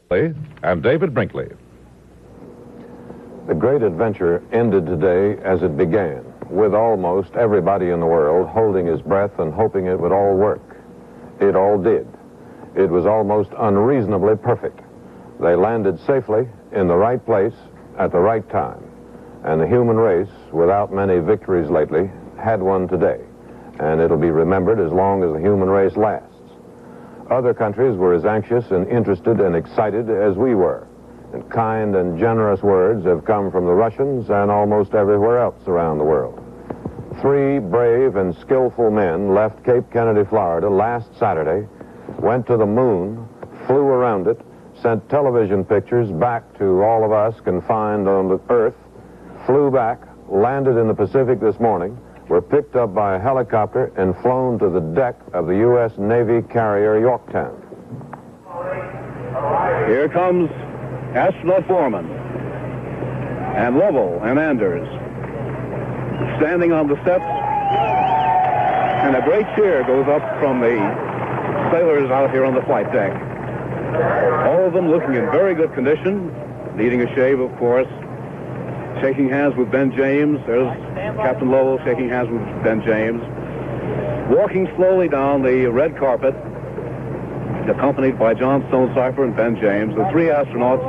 And David Brinkley. The great adventure ended today as it began, with almost everybody in the world holding his breath and hoping it would all work. It all did. It was almost unreasonably perfect. They landed safely in the right place at the right time. And the human race, without many victories lately, had one today. And it'll be remembered as long as the human race lasts. Other countries were as anxious and interested and excited as we were. And kind and generous words have come from the Russians and almost everywhere else around the world. 3 brave and skillful men left Cape Kennedy, Florida last Saturday, went to the moon, flew around it, sent television pictures back to all of us confined on the Earth, flew back, landed in the Pacific this morning, were picked up by a helicopter and flown to the deck of the U.S. Navy carrier Yorktown. Here comes astronaut Borman and Lovell and Anders standing on the steps, and a great cheer goes up from the sailors out here on the flight deck. All of them looking in very good condition, needing a shave, of course. Shaking hands with Ben James. There's Captain Lovell shaking hands with Ben James. Walking slowly down the red carpet, accompanied by John Stonecipher and Ben James, the 3 astronauts.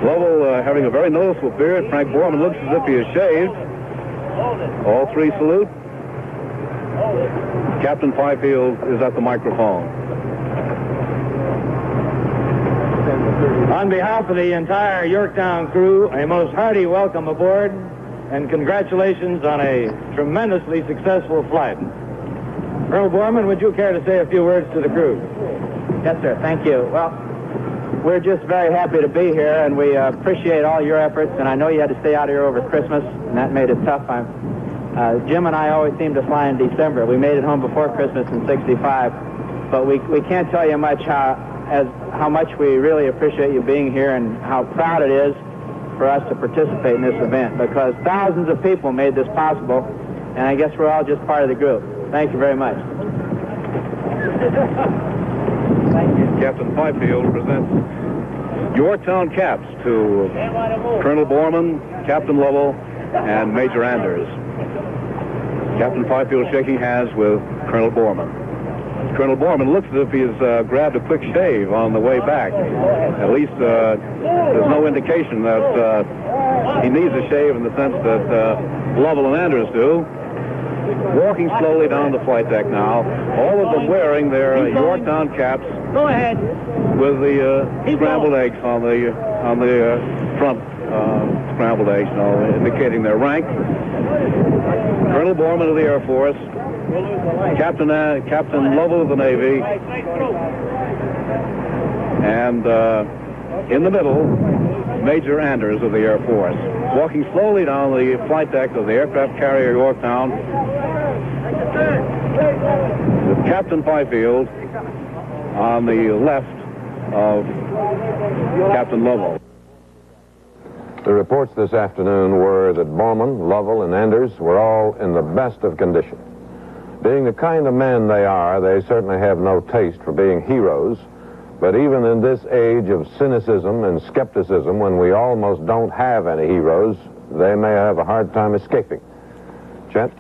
Lovell having a very noticeable beard. Frank Borman looks as if he is shaved. All 3 salute. Captain Fifield is at the microphone. On behalf of the entire Yorktown crew, a most hearty welcome aboard and congratulations on a tremendously successful flight. Colonel Borman, would you care to say a few words to the crew? Yes, sir. Thank you. Well, we're just very happy to be here, and we appreciate all your efforts, and I know you had to stay out here over Christmas, and that made it tough. Jim and I always seem to fly in December. We made it home before Christmas in '65, but we can't tell you much how much we really appreciate you being here and how proud it is for us to participate in this event, because thousands of people made this possible, and I guess we're all just part of the group. Thank you very much. Thank you. Captain Fifield presents Yorktown caps to Colonel Borman, Captain Lovell, and Major Anders. Captain Fifield shaking hands with Colonel Borman. Colonel Borman looks as if he's grabbed a quick shave on the way back. At least there's no indication that he needs a shave in the sense that Lovell and Anders do. Walking slowly down the flight deck now, all of them wearing their Yorktown caps. Go ahead. With the scrambled eggs on the front, scrambled eggs, indicating their rank. Colonel Borman of the Air Force, Captain Lovell of the Navy, and in the middle, Major Anders of the Air Force. Walking slowly down the flight deck of the aircraft carrier Yorktown, with Captain Fifield on the left of Captain Lovell. The reports this afternoon were that Borman, Lovell, and Anders were all in the best of condition. Being the kind of men they are, they certainly have no taste for being heroes. But even in this age of cynicism and skepticism, when we almost don't have any heroes, they may have a hard time escaping. Chet?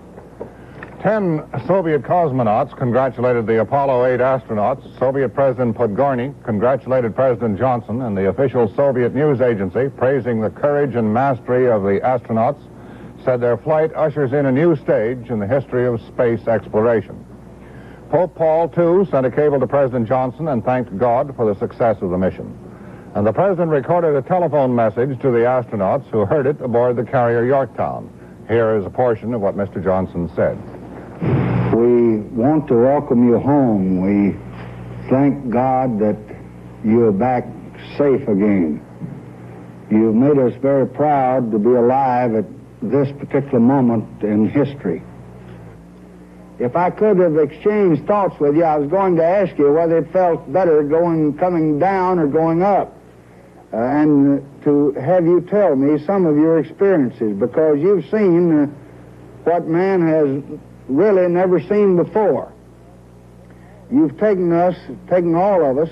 10 Soviet cosmonauts congratulated the Apollo 8 astronauts. Soviet President Podgorny congratulated President Johnson, and the official Soviet news agency, praising the courage and mastery of the astronauts, said their flight ushers in a new stage in the history of space exploration. Pope Paul, too, sent a cable to President Johnson and thanked God for the success of the mission. And the President recorded a telephone message to the astronauts who heard it aboard the carrier Yorktown. Here is a portion of what Mr. Johnson said. We want to welcome you home. We thank God that you're back safe again. You've made us very proud to be alive at this particular moment in history. If I could have exchanged thoughts with you, I was going to ask you whether it felt better coming down or going up, and to have you tell me some of your experiences, because you've seen what man has really never seen before. You've taken all of us,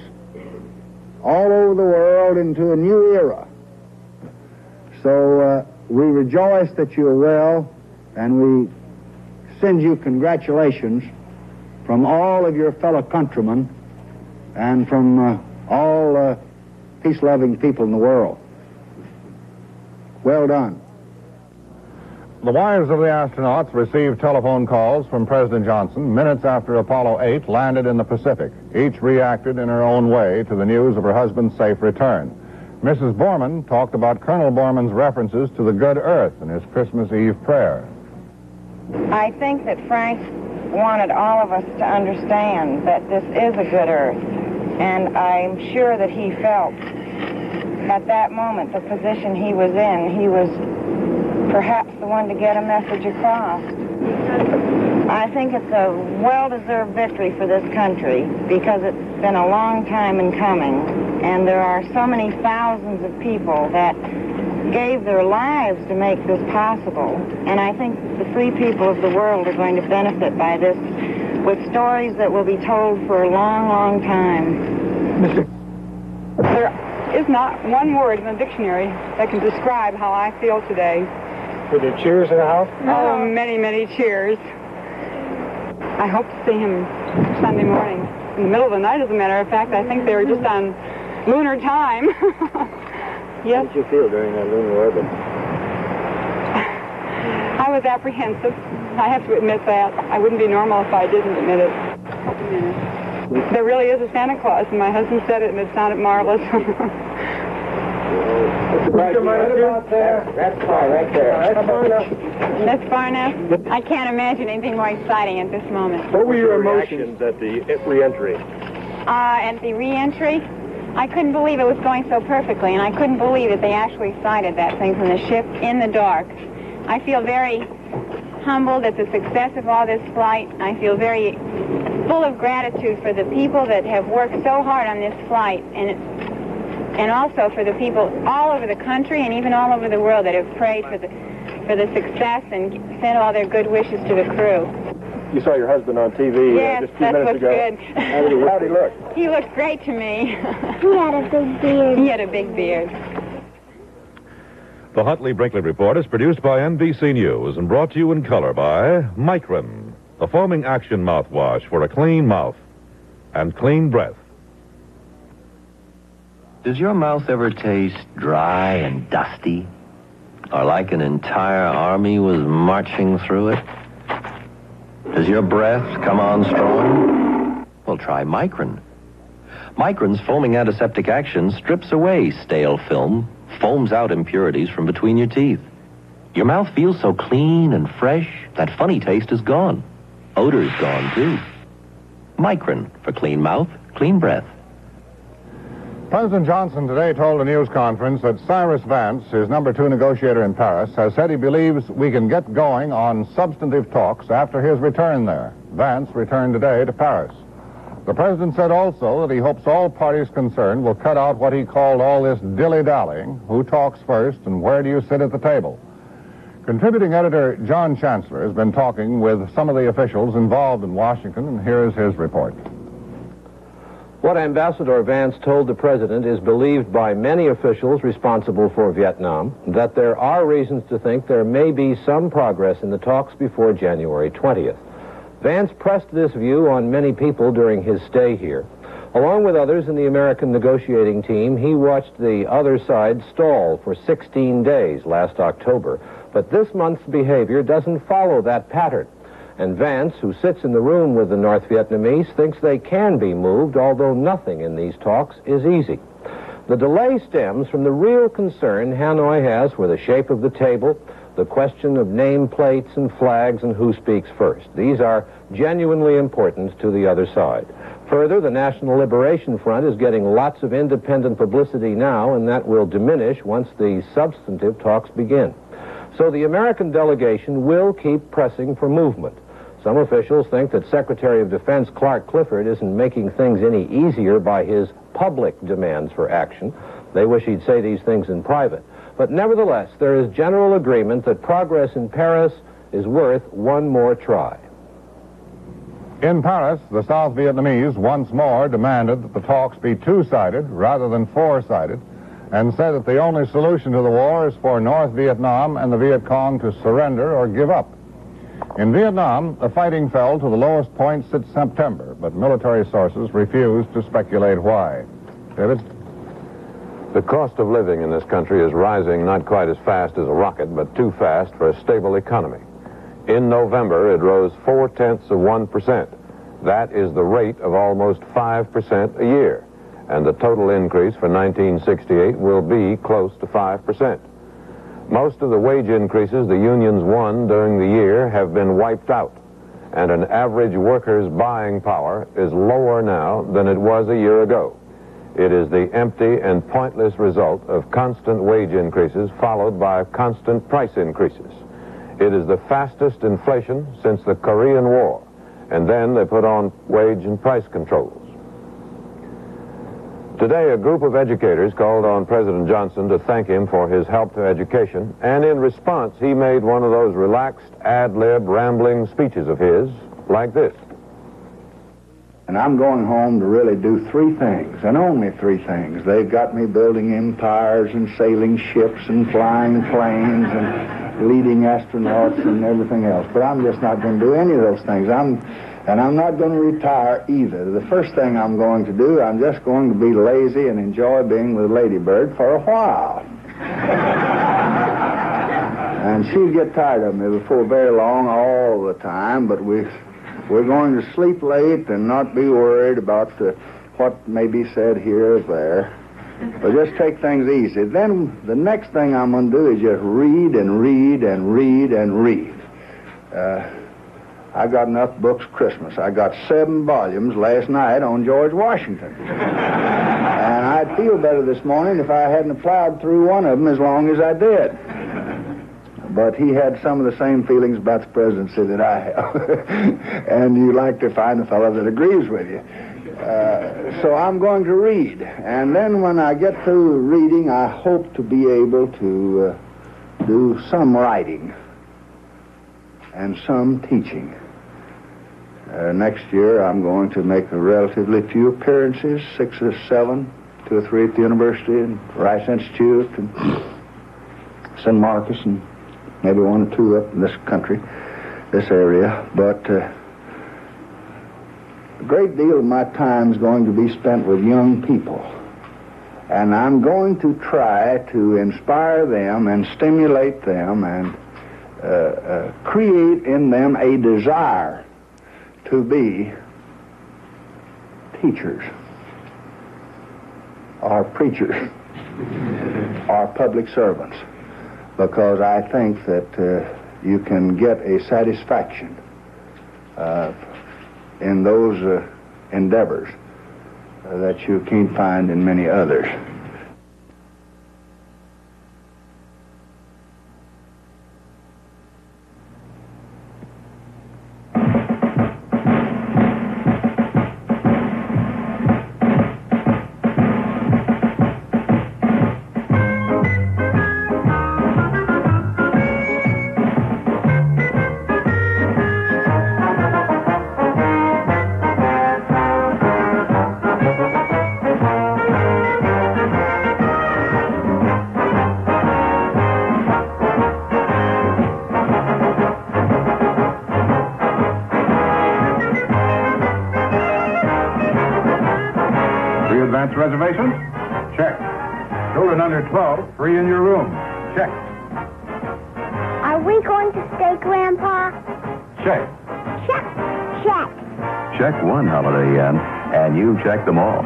all over the world into a new era. So we rejoice that you're well, and we send you congratulations from all of your fellow countrymen and from all peace-loving people in the world. Well done. The wives of the astronauts received telephone calls from President Johnson minutes after Apollo 8 landed in the Pacific. Each reacted in her own way to the news of her husband's safe return. Mrs. Borman talked about Colonel Borman's references to the good earth in his Christmas Eve prayer. I think that Frank wanted all of us to understand that this is a good earth, and I'm sure that he felt at that moment the position he was in, he was perhaps the one to get a message across. I think it's a well-deserved victory for this country because it's been a long time in coming, and there are so many thousands of people that gave their lives to make this possible, and I think the free people of the world are going to benefit by this with stories that will be told for a long, long time. There is not one word in the dictionary that can describe how I feel today. Were there cheers in the house? Oh, many, many cheers. I hope to see him Sunday morning. In the middle of the night, as a matter of fact. I think they were just on lunar time. Yes. How did you feel during that lunar orbit? I was apprehensive. I have to admit that. I wouldn't be normal if I didn't admit it. There really is a Santa Claus, and my husband said it, and it sounded marvelous. That's far right there. That's far enough? I can't imagine anything more exciting at this moment. What were your emotions at the re-entry? At the re-entry, I couldn't believe it was going so perfectly, and I couldn't believe that they actually sighted that thing from the ship in the dark. I feel very humbled at the success of all this flight. I feel very full of gratitude for the people that have worked so hard on this flight, and also for the people all over the country and even all over the world that have prayed for the success and sent all their good wishes to the crew. You saw your husband on TV yes, just a few minutes ago. Yes, that's good. How did he look? He looked great to me. He had a big beard. He had a big beard. The Huntley-Brinkley Report is produced by NBC News and brought to you in color by Micron, the foaming action mouthwash for a clean mouth and clean breath. Does your mouth ever taste dry and dusty? Or like an entire army was marching through it? Does your breath come on strong? Well, try Micron. Micron's foaming antiseptic action strips away stale film, foams out impurities from between your teeth. Your mouth feels so clean and fresh, that funny taste is gone. Odor's gone, too. Micron for clean mouth, clean breath. President Johnson today told a news conference that Cyrus Vance, his number 2 negotiator in Paris, has said he believes we can get going on substantive talks after his return there. Vance returned today to Paris. The president said also that he hopes all parties concerned will cut out what he called all this dilly-dallying, who talks first and where do you sit at the table. Contributing editor John Chancellor has been talking with some of the officials involved in Washington, and here is his report. What Ambassador Vance told the president is believed by many officials responsible for Vietnam, that there are reasons to think there may be some progress in the talks before January 20th. Vance pressed this view on many people during his stay here. Along with others in the American negotiating team, he watched the other side stall for 16 days last October. But this month's behavior doesn't follow that pattern. And Vance, who sits in the room with the North Vietnamese, thinks they can be moved, although nothing in these talks is easy. The delay stems from the real concern Hanoi has for the shape of the table, the question of nameplates and flags and who speaks first. These are genuinely important to the other side. Further, the National Liberation Front is getting lots of independent publicity now, and that will diminish once the substantive talks begin. So the American delegation will keep pressing for movement. Some officials think that Secretary of Defense Clark Clifford isn't making things any easier by his public demands for action. They wish he'd say these things in private. But nevertheless, there is general agreement that progress in Paris is worth one more try. In Paris, the South Vietnamese once more demanded that the talks be two-sided rather than four-sided, and said that the only solution to the war is for North Vietnam and the Viet Cong to surrender or give up. In Vietnam, the fighting fell to the lowest point since September, but military sources refused to speculate why. David? The cost of living in this country is rising not quite as fast as a rocket, but too fast for a stable economy. In November, it rose 0.4%. That is the rate of almost 5% a year, and the total increase for 1968 will be close to 5%. Most of the wage increases the unions won during the year have been wiped out, and an average worker's buying power is lower now than it was a year ago. It is the empty and pointless result of constant wage increases followed by constant price increases. It is the fastest inflation since the Korean War, and then they put on wage and price controls. Today, a group of educators called on President Johnson to thank him for his help to education, and in response, he made one of those relaxed, ad-lib, rambling speeches of his, like this. And I'm going home to really do three things, and only three things. They've got me building empires and sailing ships and flying planes and leading astronauts and everything else. But I'm just not going to do any of those things. And I'm not going to retire either. The first thing I'm going to do, I'm just going to be lazy and enjoy being with Lady Bird for a while. And she'll get tired of me before very long all the time, but we're going to sleep late and not be worried about what may be said here or there. But just take things easy. Then the next thing I'm going to do is just read and read and read and read. I got enough books Christmas. I got 7 volumes last night on George Washington. And I'd feel better this morning if I hadn't plowed through one of them as long as I did. But he had some of the same feelings about the presidency that I have. And you like to find a fellow that agrees with you. So I'm going to read. And then when I get through reading, I hope to be able to do some writing and some teaching. Next year, I'm going to make a relatively few appearances, 6 or 7, 2 or 3 at the university, and Rice Institute, and San Marcos, and maybe 1 or 2 up in this country, this area. But a great deal of my time is going to be spent with young people. And I'm going to try to inspire them and stimulate them and create in them a desire to be teachers or preachers or public servants, because I think that you can get a satisfaction in those endeavors that you can't find in many others. Reservations? Check. Children under 12, free in your room. Check. Are we going to stay, Grandpa? Check. Check. Check. Check one Holiday Inn, and you check them all.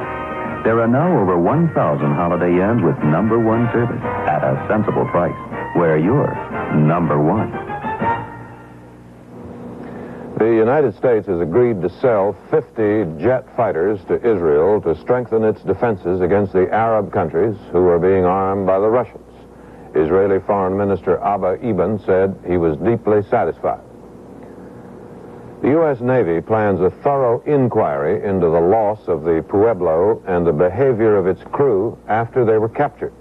There are now over 1,000 Holiday Inns with #1 service at a sensible price, where you're #1. The United States has agreed to sell 50 jet fighters to Israel to strengthen its defenses against the Arab countries who are being armed by the Russians. Israeli Foreign Minister Abba Eban said he was deeply satisfied. The U.S. Navy plans a thorough inquiry into the loss of the Pueblo and the behavior of its crew after they were captured.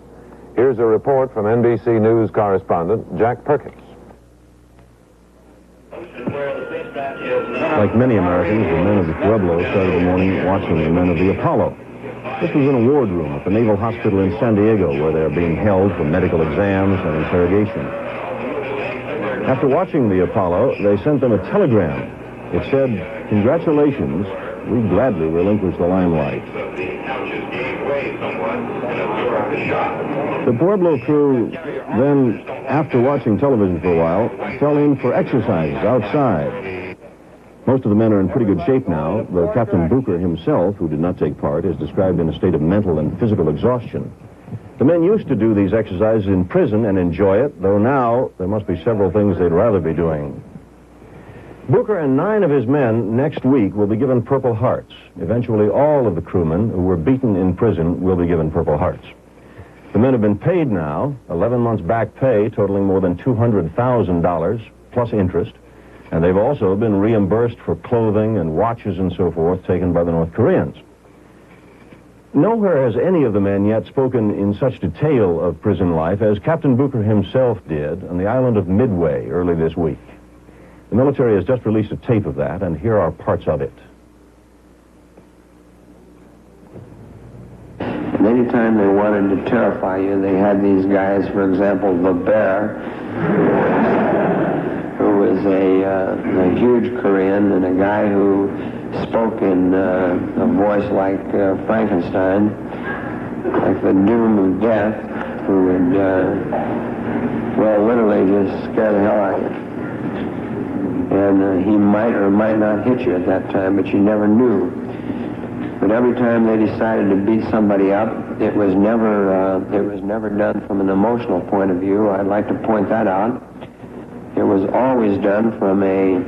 Here's a report from NBC News correspondent Jack Perkins. Where the spacecraft is not Like many Americans, the men of the Pueblo started the morning watching the men of the Apollo. This was in a ward room at the Naval Hospital in San Diego, where they are being held for medical exams and interrogation. After watching the Apollo, they sent them a telegram. It said, "Congratulations, we gladly relinquish the limelight." The Pueblo crew then, after watching television for a while, fell in for exercises outside. Most of the men are in pretty good shape now, though Captain Booker himself, who did not take part, is described in a state of mental and physical exhaustion. The men used to do these exercises in prison and enjoy it, though now there must be several things they'd rather be doing. Booker and 9 of his men next week will be given Purple Hearts. Eventually, all of the crewmen who were beaten in prison will be given Purple Hearts. The men have been paid now, 11 months back pay totaling more than $200,000 plus interest, and they've also been reimbursed for clothing and watches and so forth taken by the North Koreans. Nowhere has any of the men yet spoken in such detail of prison life as Captain Booker himself did on the island of Midway early this week. The military has just released a tape of that, and here are parts of it. And anytime they wanted to terrify you, they had these guys, for example, the Bear, who was a huge Korean, and a guy who spoke in a voice like Frankenstein, like the Doom of Death, who would, literally just scare the hell out of you. And he might or might not hit you at that time, but you never knew. But every time they decided to beat somebody up, it was never done from an emotional point of view. I'd like to point that out. It was always done from a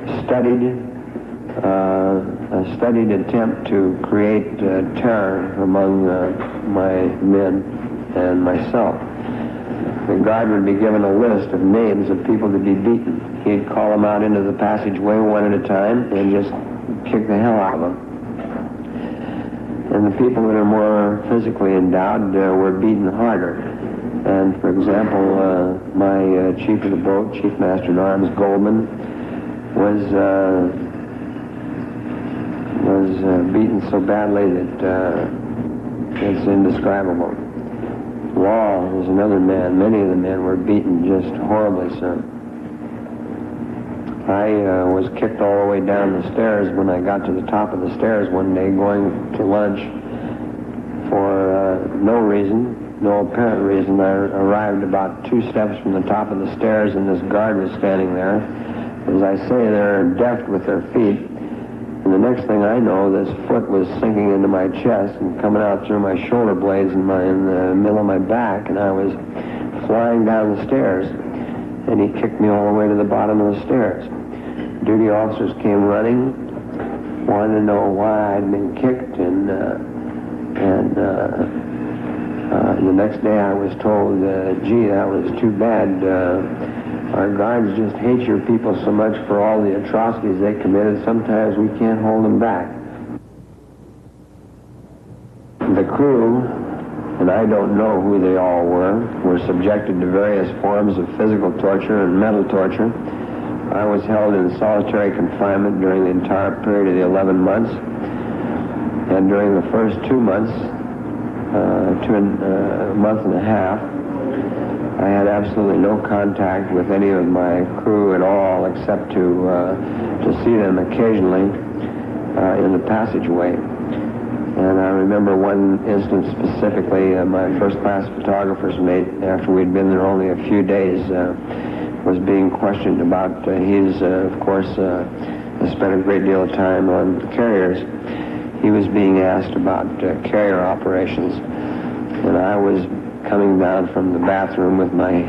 studied attempt to create terror among my men and myself. The guard would be given a list of names of people to be beaten. He'd call them out into the passageway one at a time and just kick the hell out of them. And the people that are more physically endowed were beaten harder. And for example, my chief of the boat, Chief Master in Arms Goldman, was beaten so badly that it's indescribable. Law was another man. Many of the men were beaten just horribly, sir. I was kicked all the way down the stairs when I got to the top of the stairs one day going to lunch for no reason, no apparent reason. I arrived about 2 steps from the top of the stairs, and this guard was standing there. As I say, they're deft with their feet. And the next thing I know, this foot was sinking into my chest and coming out through my shoulder blades in the middle of my back, and I was flying down the stairs. And he kicked me all the way to the bottom of the stairs. Duty officers came running, wanted to know why I'd been kicked, and the next day I was told, gee, that was too bad. Our guards just hate your people so much for all the atrocities they committed, sometimes we can't hold them back. The crew, and I don't know who they all were subjected to various forms of physical torture and mental torture. I was held in solitary confinement during the entire period of the 11 months. And during the first 2 months, a month and a half, I had absolutely no contact with any of my crew at all, except to see them occasionally in the passageway. And I remember one instance specifically, my first-class photographer's mate, after we'd been there only a few days, was being questioned about, he's, of course, spent a great deal of time on carriers. He was being asked about carrier operations. And I was coming down from the bathroom with my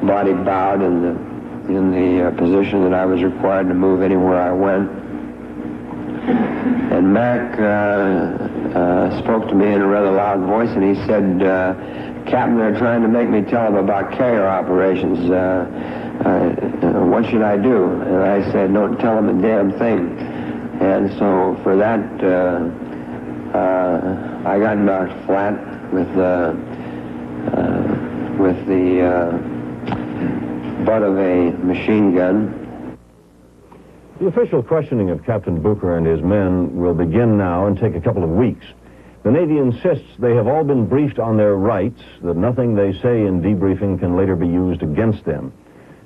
body bowed in the position that I was required to move anywhere I went. And Mac spoke to me in a rather loud voice, and he said, Captain, they're trying to make me tell them about carrier operations. What should I do? And I said, don't tell them a damn thing. And so for that, I got knocked flat with the butt of a machine gun. The official questioning of Captain Booker and his men will begin now and take a couple of weeks. The Navy insists they have all been briefed on their rights, that nothing they say in debriefing can later be used against them.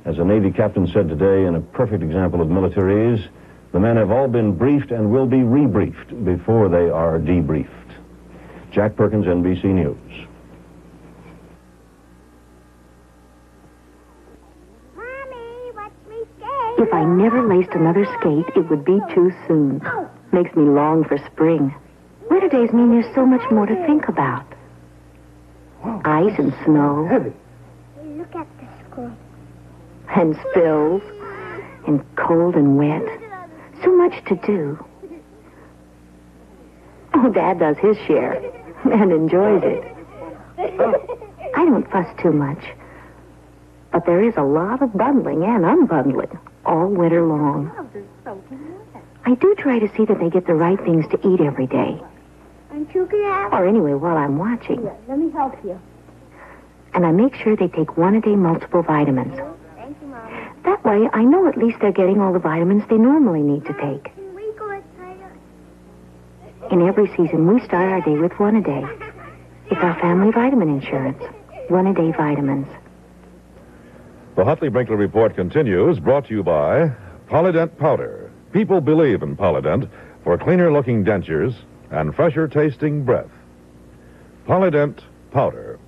As a Navy captain said today in a perfect example of militaries, the men have all been briefed and will be rebriefed before they are debriefed. Jack Perkins, NBC News. Mommy, watch me skate. If I never laced another skate, it would be too soon. Makes me long for spring. Winter days mean there's so much more to think about. Ice and snow. Look at the school. And spills. And cold and wet. So much to do. Oh, Dad does his share. And enjoys it. I don't fuss too much. But there is a lot of bundling and unbundling all winter long. I do try to see that they get the right things to eat every day. Aren't you glad? Or anyway, while I'm watching. Here, let me help you. And I make sure they take one-a-day multiple vitamins. Thank you, Mom. That way, I know at least they're getting all the vitamins they normally need to take. Can we go outside? In every season, we start our day with one-a-day. It's our family vitamin insurance. One-a-day vitamins. The Huntley Brinkley Report continues, brought to you by Polydent Powder. People believe in Polydent for cleaner-looking dentures and fresher-tasting breath. Polydent Powder.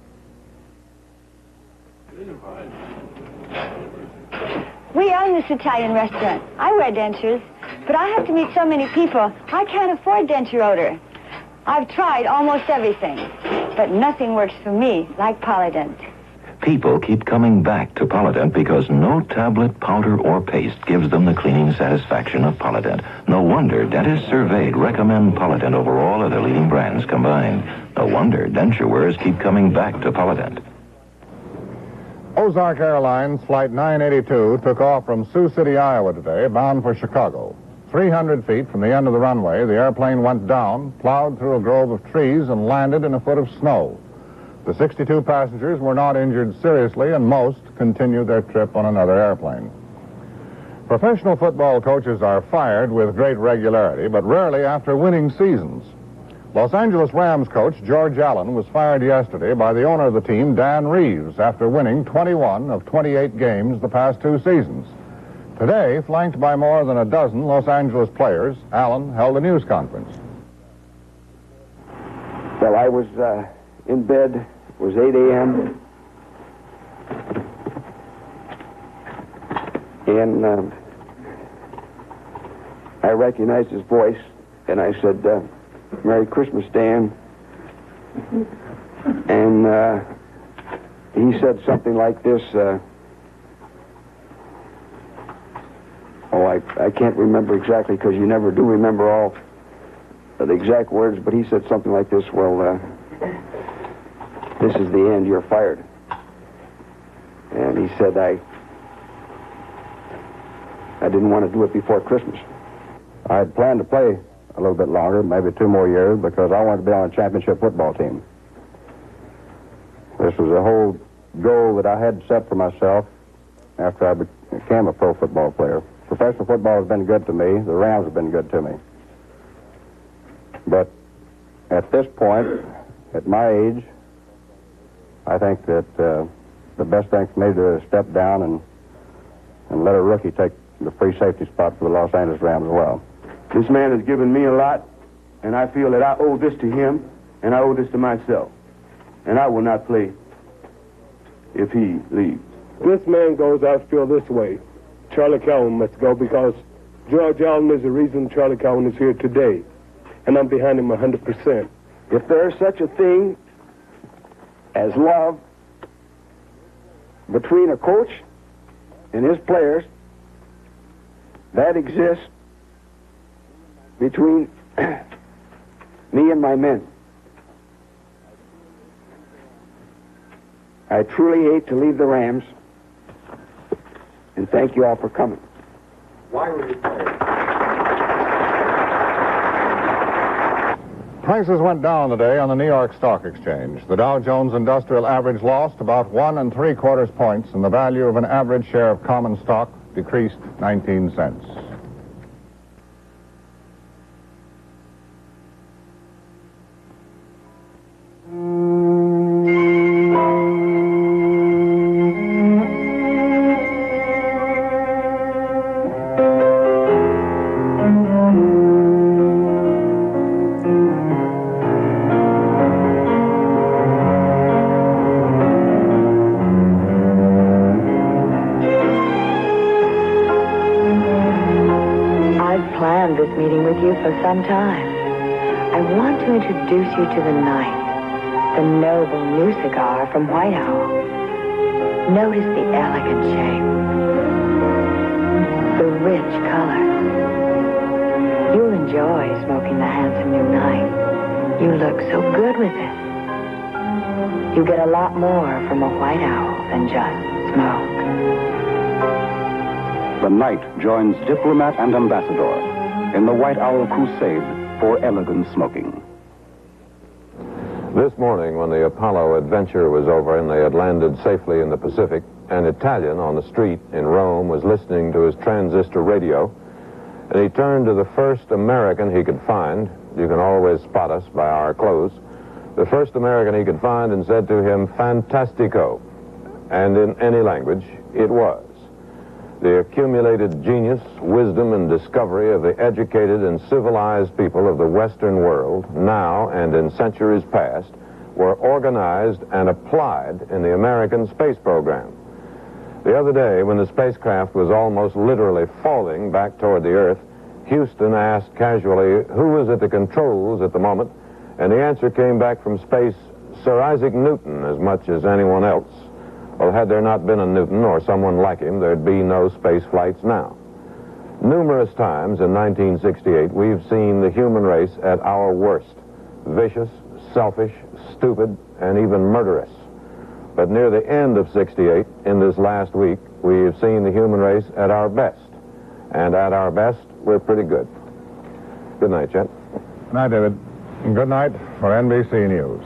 We own this Italian restaurant. I wear dentures, but I have to meet so many people, I can't afford denture odor. I've tried almost everything, but nothing works for me like Polydent. People keep coming back to Polydent because no tablet, powder, or paste gives them the cleaning satisfaction of Polydent. No wonder dentists surveyed recommend Polydent over all other leading brands combined. No wonder denture wearers keep coming back to Polydent. Ozark Airlines Flight 982 took off from Sioux City, Iowa today, bound for Chicago. 300 feet from the end of the runway, the airplane went down, plowed through a grove of trees, and landed in a foot of snow. The 62 passengers were not injured seriously, and most continued their trip on another airplane. Professional football coaches are fired with great regularity, but rarely after winning seasons. Los Angeles Rams coach George Allen was fired yesterday by the owner of the team, Dan Reeves, after winning 21 of 28 games the past two seasons. Today, flanked by more than a dozen Los Angeles players, Allen held a news conference. Well, I was in bed. It was 8 a.m. And I recognized his voice, and I said, Merry Christmas, Dan. And he said something like this. I can't remember exactly because you never do remember all the exact words, but he said something like this, well, this is the end, you're fired. And he said, I didn't want to do it before Christmas. I had planned to play a little bit longer, maybe 2 more years, because I wanted to be on a championship football team. This was a whole goal that I had set for myself after I became a pro football player. Professional football has been good to me. The Rams have been good to me. But at this point, at my age, I think that the best thing for me to do is step down and let a rookie take the free safety spot for the Los Angeles Rams as well. This man has given me a lot, and I feel that I owe this to him, and I owe this to myself. And I will not play if he leaves. This man goes, I feel this way. Charlie Calhoun must go because George Allen is the reason Charlie Calhoun is here today. And I'm behind him 100%. If there is such a thing as love between a coach and his players, that exists between me and my men. I truly hate to leave the Rams, and thank you all for coming. Why were you fired? Prices went down today on the New York Stock Exchange. The Dow Jones Industrial Average lost about 1 3/4 points, and the value of an average share of common stock decreased 19 cents. for some time. I want to introduce you to the night, the noble new cigar from White Owl. Notice the elegant shape, the rich color. You'll enjoy smoking the handsome new night. You look so good with it. You get a lot more from a White Owl than just smoke. The night joins diplomat and ambassador in the White Owl crusade for elegant smoking. This morning, when the Apollo adventure was over and they had landed safely in the Pacific, an Italian on the street in Rome was listening to his transistor radio, and he turned to the first American he could find. You can always spot us by our clothes. The first American he could find, and said to him, "Fantastico." And in any language, it was. The accumulated genius, wisdom, and discovery of the educated and civilized people of the Western world, now and in centuries past, were organized and applied in the American space program. The other day, when the spacecraft was almost literally falling back toward the Earth, Houston asked casually, who was at the controls at the moment, and the answer came back from space, Sir Isaac Newton, as much as anyone else. Well, had there not been a Newton or someone like him, there'd be no space flights now. Numerous times in 1968, we've seen the human race at our worst. Vicious, selfish, stupid, and even murderous. But near the end of 68, in this last week, we've seen the human race at our best. And at our best, we're pretty good. Good night, Chet. Good night, David. And good night for NBC News.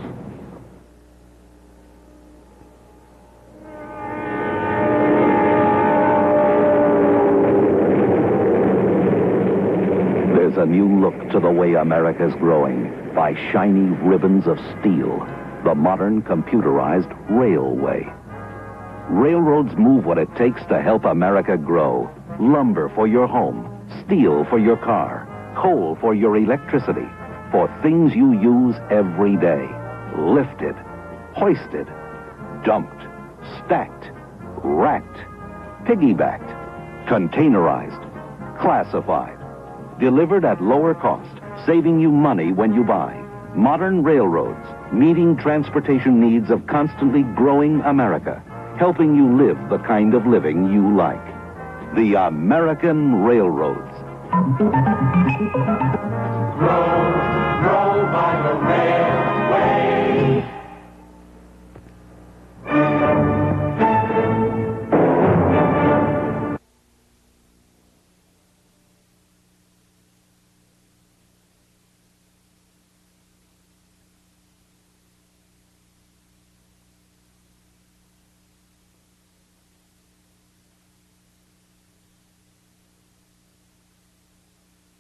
There's a new look to the way America's growing by shiny ribbons of steel, the modern computerized railway. Railroads move what it takes to help America grow. Lumber for your home, steel for your car, coal for your electricity, for things you use every day. Lifted, hoisted, dumped, stacked, racked, piggybacked, containerized, classified. Delivered at lower cost, saving you money when you buy. Modern railroads, meeting transportation needs of constantly growing America, helping you live the kind of living you like. The American Railroads.